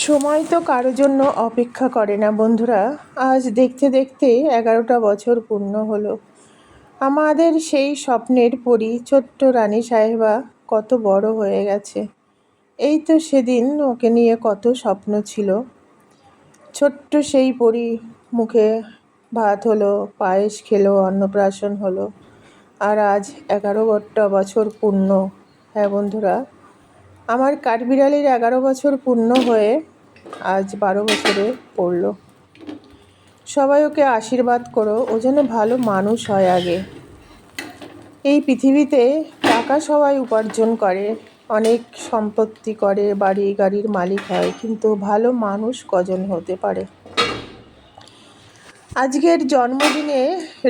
সময় তো কারো জন্য অপেক্ষা করে না বন্ধুরা। আজ দেখতে দেখতে 11টা বছর পূর্ণ হলো। আমাদের সেই স্বপ্নের পরী ছোট্ট রানী সাহেবা কত বড় হয়ে গেছে। এই তো সেদিন ওকে নিয়ে কত স্বপ্ন ছিল। ছোট্ট সেই পরী মুখে ভাত হলো, পায়েস খেলো, অন্নপ্রাশন হলো, আর আজ 11টা বছর পূর্ণ। হ্যাঁ বন্ধুরা, আমার কাঠবিড়ালির 11 বছর পূর্ণ হয়ে আজ 12 বছরে পড়লো। সবাই ওকে আশীর্বাদ করো, ও যেন ভালো মানুষ হয়। আগে এই পৃথিবীতে টাকা সবাই উপার্জন করে, অনেক সম্পত্তি করে, বাড়ি গাড়ির মালিক হয়, কিন্তু ভালো মানুষ কজন হতে পারে। আজকের জন্মদিনে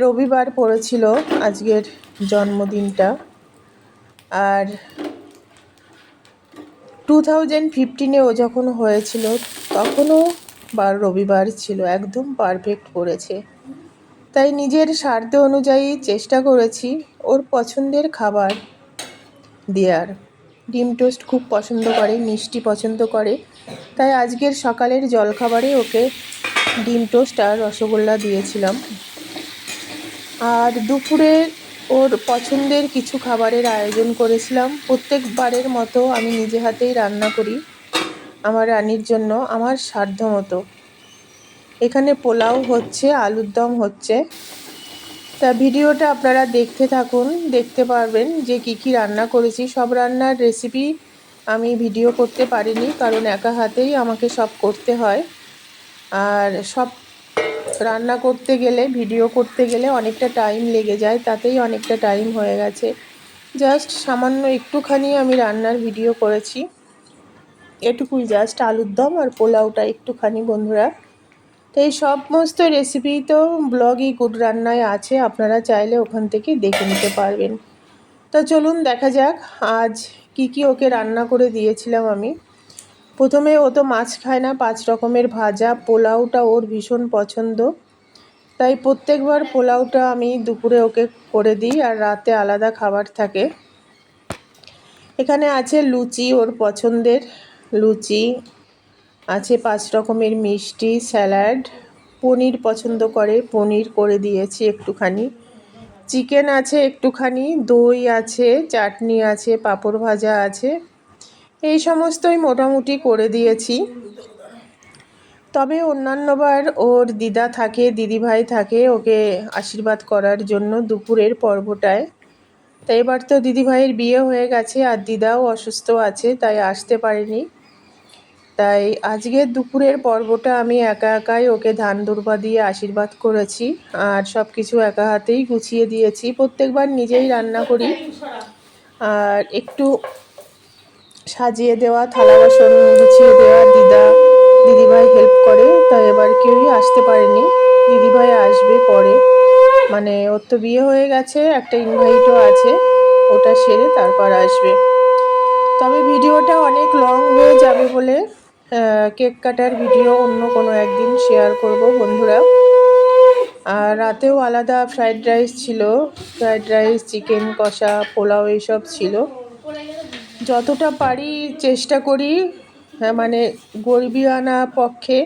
রবিবার পড়েছিল আজকের জন্মদিনটা। আর 2015-এ ও যখন হয়েছিল তখনও রবিবার ছিল, একদম পারফেক্ট পড়েছে। তাই নিজের স্বার্থ অনুযায়ী চেষ্টা করেছি ওর পছন্দের খাবার দেওয়ার। ডিম টোস্ট খুব পছন্দ করে, মিষ্টি পছন্দ করে, তাই আজকের সকালের জলখাবারে ওকে ডিম টোস্ট আর রসগোল্লা দিয়েছিলাম। আর দুপুরে ওর পছন্দের কিছু খাবারের আয়োজন করেছিলাম। প্রত্যেকবারের মতো আমি নিজে হাতেই রান্না করি আমার রানীর জন্য, আমার সাধ্য মতো। এখানে পোলাও হচ্ছে, আলুর দম হচ্ছে। তা ভিডিওটা আপনারা দেখতে থাকুন, দেখতে পারবেন যে কি রান্না করেছি। সব রান্নার রেসিপি আমি ভিডিও করতে পারিনি, কারণ একা হাতেই আমাকে সব করতে হয়। আর সব রান্না করতে গেলে, ভিডিও করতে গেলে অনেকটা টাইম লেগে যায়, তাতেই অনেকটা টাইম হয়ে গেছে। জাস্ট সামান্য একটুখানি আমি রান্নার ভিডিও করেছি, এটুকুই, জাস্ট আলুর দম আর পোলাওটা একটুখানি বন্ধুরা। তো এই সমস্ত রেসিপি তো ব্লগই গুড রান্নায় আছে, আপনারা চাইলে ওখান থেকে দেখে নিতে পারবেন। তো চলুন দেখা যাক আজ কি ওকে রান্না করে দিয়েছিলাম আমি। প্রথমে ও তো মাছ খায় না, 5 রকমের ভাজা, পোলাওটা ওর ভীষণ পছন্দ, তাই প্রত্যেকবার পোলাওটা আমি দুপুরে ওকে করে দিই, আর রাতে আলাদা খাবার থাকে। এখানে আছে লুচি, ওর পছন্দের লুচি আছে, 5 রকমের মিষ্টি, স্যালাড, পনির পছন্দ করে, পনির করে দিয়েছি একটুখানি, চিকেন আছে একটুখানি, দই আছে, চাটনি আছে, পাঁপড় ভাজা আছে, এই সমস্তই মোটামুটি করে দিয়েছি। তবে অন্যান্যবার ওর দিদা থাকে, দিদিভাই থাকে ওকে আশীর্বাদ করার জন্য দুপুরের পর্বটায়। তাই এবার তো দিদিভাইয়ের বিয়ে হয়ে গেছে আর দিদাও অসুস্থ আছে, তাই আসতে পারেনি। তাই আজকের দুপুরের পর্বটা আমি একা একাই ওকে ধান দুর্বা দিয়ে আশীর্বাদ করেছি, আর সব কিছু একা হাতেই গুছিয়ে দিয়েছি। প্রত্যেকবার নিজেই রান্না করি, আর একটু সাজিয়ে দেওয়া, থালা বাসন গুছিয়ে দেওয়া দিদিভাই হেল্প করে। তাই এবার কেউই আসতে পারেনি, দিদিভাই আসবে পরে, মানে ওর তো বিয়ে হয়ে গেছে, একটা ইনভাইটও আছে, ওটা সেরে তারপর আসবে। তবে ভিডিওটা অনেক লং হয়ে যাবে বলে কেক কাটার ভিডিও অন্য কোনো একদিন শেয়ার করব বন্ধুরা। আর রাতেও আলাদা ফ্রাইড রাইস ছিল, ফ্রাইড রাইস, চিকেন কষা, পোলাও এইসব ছিল। যতটা পারি চেষ্টা করি, মানে গরিবিয়ানা পক্ষে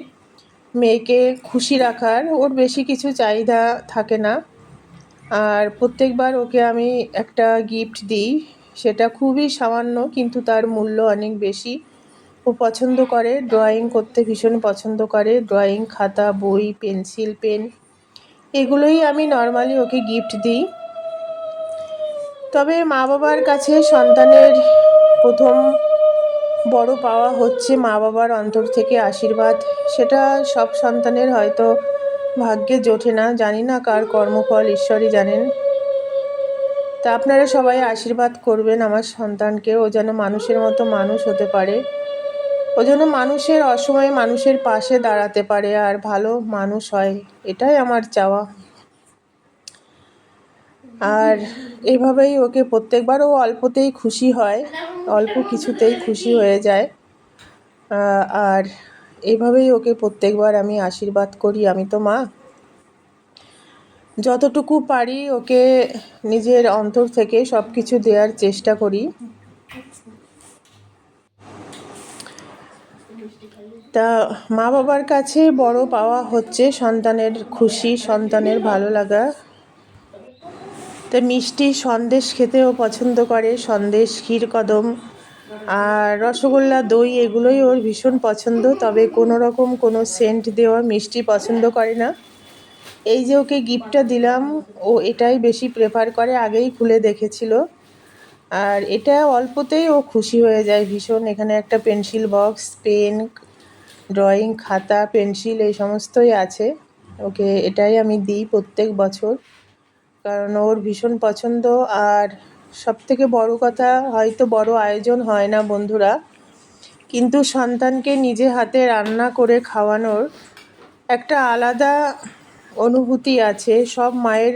মেয়েকে খুশি রাখার, ওর বেশি কিছু চাহিদা থাকে না। আর প্রত্যেকবার ওকে আমি একটা গিফট দিই, সেটা খুবই সামান্য, কিন্তু তার মূল্য অনেক বেশি। ও পছন্দ করে, ড্রয়িং করতে ভীষণ পছন্দ করে, ড্রয়িং খাতা, বই, পেন্সিল, পেন, এগুলোই আমি নর্মালি ওকে গিফট দিই। তবে মা বাবার কাছে সন্তানের প্রথম বড় পাওয়া হচ্ছে মা বাবার অন্তর থেকে আশীর্বাদ। সেটা সব সন্তানের হয়তো ভাগ্যে জোটে না, জানি না কার কর্মফল ঈশ্বরই জানেন। তা আপনারা সবাই আশীর্বাদ করবেন আমার সন্তানকে, ও যেন মানুষের মতো মানুষ হতে পারে, ও যেন মানুষের অসময়ে মানুষের পাশে দাঁড়াতে পারে আর ভালো মানুষ হয়, এটাই আমার চাওয়া। আর এভাবেই ওকে প্রত্যেকবার, ও অল্পতেই খুশি হয়, অল্প কিছুতেই খুশি হয়ে যায়। আর এভাবেই ওকে প্রত্যেকবার আমি আশীর্বাদ করি। আমি তো মা, যতটুকু পারি ওকে নিজের অন্তর থেকে সব কিছু দেওয়ার চেষ্টা করি। তা মা বাবার কাছে বড় পাওয়া হচ্ছে সন্তানের খুশি, সন্তানের ভালো লাগা। তা মিষ্টি সন্দেশ খেতেও পছন্দ করে, সন্দেশ, ক্ষীরকদম আর রসগোল্লা, দই এগুলোই ওর ভীষণ পছন্দ। তবে কোনো রকম কোনো সেন্ট দেওয়া মিষ্টি পছন্দ করে না। এই যে ওকে গিফটটা দিলাম, ও এটাই বেশি প্রেফার করে, আগেই খুলে দেখেছিল। আর এটা অল্পতেই ও খুশি হয়ে যায় ভীষণ। এখানে একটা পেন্সিল বক্স, পেন, ড্রয়িং খাতা, পেন্সিল এই সমস্তই আছে। ওকে এটাই আমি দিই প্রত্যেক বছর, কারণ ওর ভীষণ পছন্দ। আর সবথেকে বড় কথা, হয়তো বড় আয়োজন হয় না বন্ধুরা, কিন্তু সন্তানকে নিজে হাতে রান্না করে খাওয়ানোর একটা আলাদা অনুভূতি আছে। সব মায়ের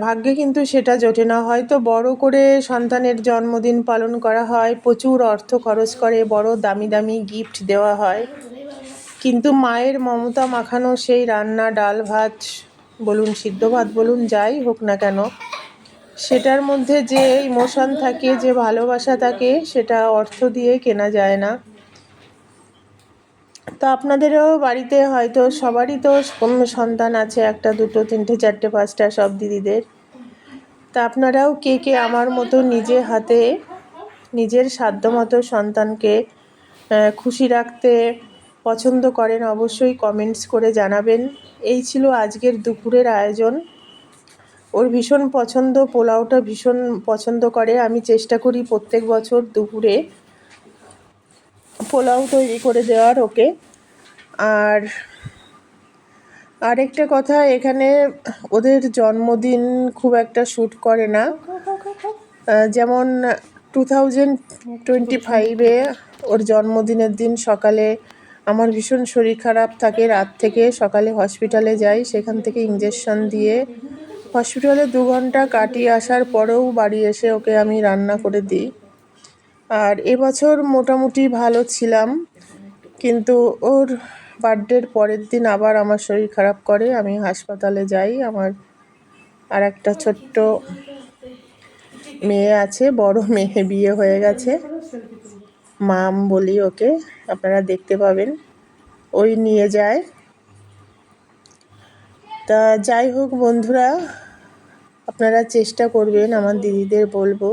ভাগ্যে কিন্তু সেটা জোটে না। হয়তো বড় করে সন্তানের জন্মদিন পালন করা হয়, প্রচুর অর্থ খরচ করে বড় দামি দামি গিফট দেওয়া হয়, কিন্তু মায়ের মমতা মাখানো সেই রান্না, ডাল ভাত বলুন, সিদ্ধ ভাত বলুন, যাই হোক না কেন, সেটার মধ্যে যে ইমোশন থাকে, যে ভালোবাসা থাকে, সেটা অর্থ দিয়ে কেনা যায় না। তো আপনাদেরও বাড়িতে হয়তো সবারই তো সন্তান আছে, একটা, দুটো, তিনটে, চারটে, পাঁচটা, সব দিদিদের। তা আপনারাও কে কে আমার মতো নিজে হাতে নিজের সাধ্যমতো সন্তানকে খুশি রাখতে পছন্দ করেন, অবশ্যই কমেন্টস করে জানাবেন। এই ছিল আজকের দুপুরের আয়োজন। ওর ভীষণ পছন্দ, পোলাওটা ভীষণ পছন্দ করে। আমি চেষ্টা করি প্রত্যেক বছর দুপুরে পোলাও তৈরি করে দেওয়ার ওকে। আর আরেকটা কথা, এখানে ওদের জন্মদিন খুব একটা শ্যুট করে না। যেমন 2025-এ ওর জন্মদিনের দিন সকালে আমার ভীষণ শরীর খারাপ থাকে, রাত থেকে সকালে হসপিটালে যাই, সেখান থেকে ইঞ্জেকশন দিয়ে হসপিটালে 2 ঘন্টা কাটিয়ে আসার পরেও বাড়ি এসে ওকে আমি রান্না করে দিই। আর এবছর মোটামুটি ভালো ছিলাম, কিন্তু ওর বার্থডের পরের দিন আবার আমার শরীর খারাপ করে, আমি হাসপাতালে যাই। আমার আর একটা ছোট্ট মেয়ে আছে, বড় মেয়ে বিয়ে হয়ে গেছে, মাম বলি ওকে, আপনারা দেখতে পাবেন, ওই নিয়ে যায়। তা যাই হোক বন্ধুরা, আপনারা চেষ্টা করবেন, আমার দিদিদের বলবো,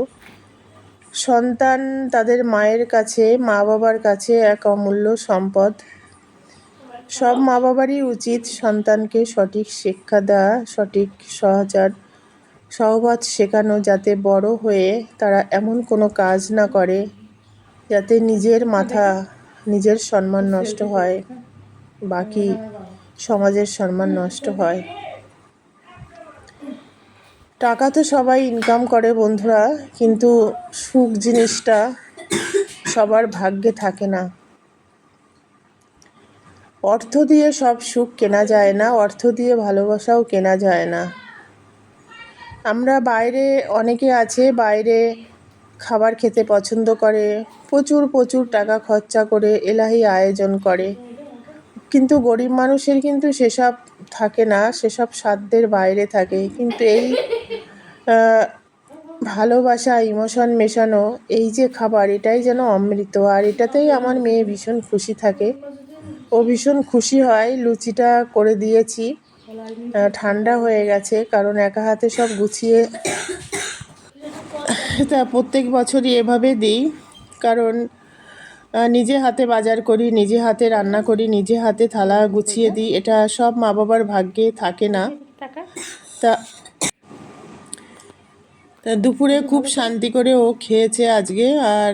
সন্তান তাদের মায়ের কাছে, মা বাবার কাছে এক অমূল্য সম্পদ। সব মা বাবারই উচিত সন্তানকে সঠিক শিক্ষা দেওয়া, সঠিক সহবত শেখানো, যাতে বড় হয়ে তারা এমন কোনো কাজ না করে যাতে নিজের মাথা, নিজের সম্মান নষ্ট হয়, বাকি সমাজের সম্মান নষ্ট হয়। টাকা তো সবাই ইনকাম করে বন্ধুরা, কিন্তু সুখ জিনিসটা সবার ভাগ্যে থাকে না। অর্থ দিয়ে সব সুখ কেনা যায় না, অর্থ দিয়ে ভালোবাসাও কেনা যায় না। আমরা বাইরে, অনেকে আছে বাইরে খাবার খেতে পছন্দ করে, প্রচুর প্রচুর টাকা খরচা করে এলাহি আয়োজন করে, কিন্তু গরিব মানুষের কিন্তু সেসব থাকে না, সেসব সাধ্যের বাইরে থাকে। কিন্তু এই ভালোবাসা, ইমোশন মেশানো এই যে খাবার, এটাই যেন অমৃত। আর এটাতেই আমার মেয়ে ভীষণ খুশি থাকে, ও ভীষণ খুশি হয়। লুচিটা করে দিয়েছি, ঠান্ডা হয়ে গেছে, কারণ একা হাতে সব গুছিয়ে তা প্রত্যেক বছরই এভাবে দিই, কারণ নিজে হাতে বাজার করি, নিজে হাতে রান্না করি, নিজে হাতে থালা গুছিয়ে দিই, এটা সব মা বাবার ভাগ্যে থাকে না। তা দুপুরে খুব শান্তি করে ও খেয়েছে আজকে। আর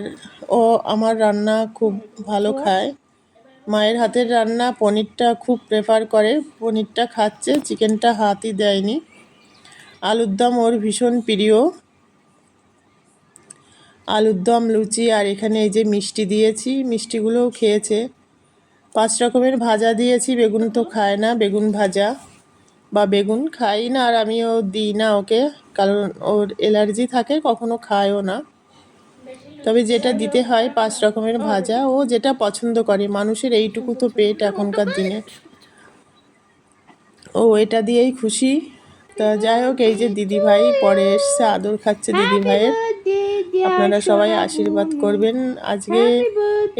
ও আমার রান্না খুব ভালো খায়, মায়ের হাতের রান্না। পনিরটা খুব প্রেফার করে, পনিরটা খাচ্ছে, চিকেনটা হাতই দেয়নি। আলুর দম ওর ভীষণ প্রিয়, আলুর দম, লুচি, আর এখানে এই যে মিষ্টি দিয়েছি, মিষ্টিগুলোও খেয়েছে। 5 রকমের ভাজা দিয়েছি, বেগুন তো খায় না, বেগুন ভাজা বা বেগুন খাই না, আর আমিও দিই না ওকে, কারণ ওর অ্যালার্জি থাকে, কখনো খায়ও না। তবে যেটা দিতে হয় 5 রকমের ভাজা, ও যেটা পছন্দ করে, মানুষের এইটুকু তো পেট এখনকার দিনে, ও এটা দিয়েই খুশি। তা যাই হোক, এই যে দিদিভাই পরে এসছে, আদর খাচ্ছে দিদিভাইয়ের। আপনারা সবাই আশীর্বাদ করবেন। আজকে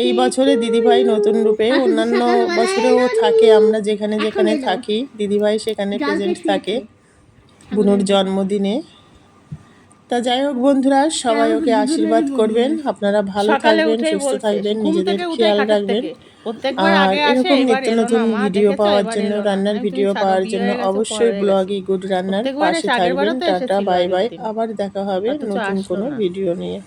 এই বছরে দিদিভাই নতুন রূপে, অন্যান্য বছরেও থাকে, আমরা যেখানে যেখানে থাকি দিদিভাই সেখানে প্রেজেন্ট থাকে বুনুর জন্মদিনে। তা যাই হোক বন্ধুরা, সবাই ওকে আশীর্বাদ করবেন। আপনারা ভালো থাকবেন, সুস্থ থাকবেন, নিজেদের খেয়াল রাখবেন। আর এরকম নিত্য নতুন ভিডিও পাওয়ার জন্য, রান্নার ভিডিও পাওয়ার জন্য অবশ্যই ব্লগই গুড রান্নার পাশে থাকবেন। Tata, bye bye. আবার দেখা হবে নতুন কোনো ভিডিও নিয়ে।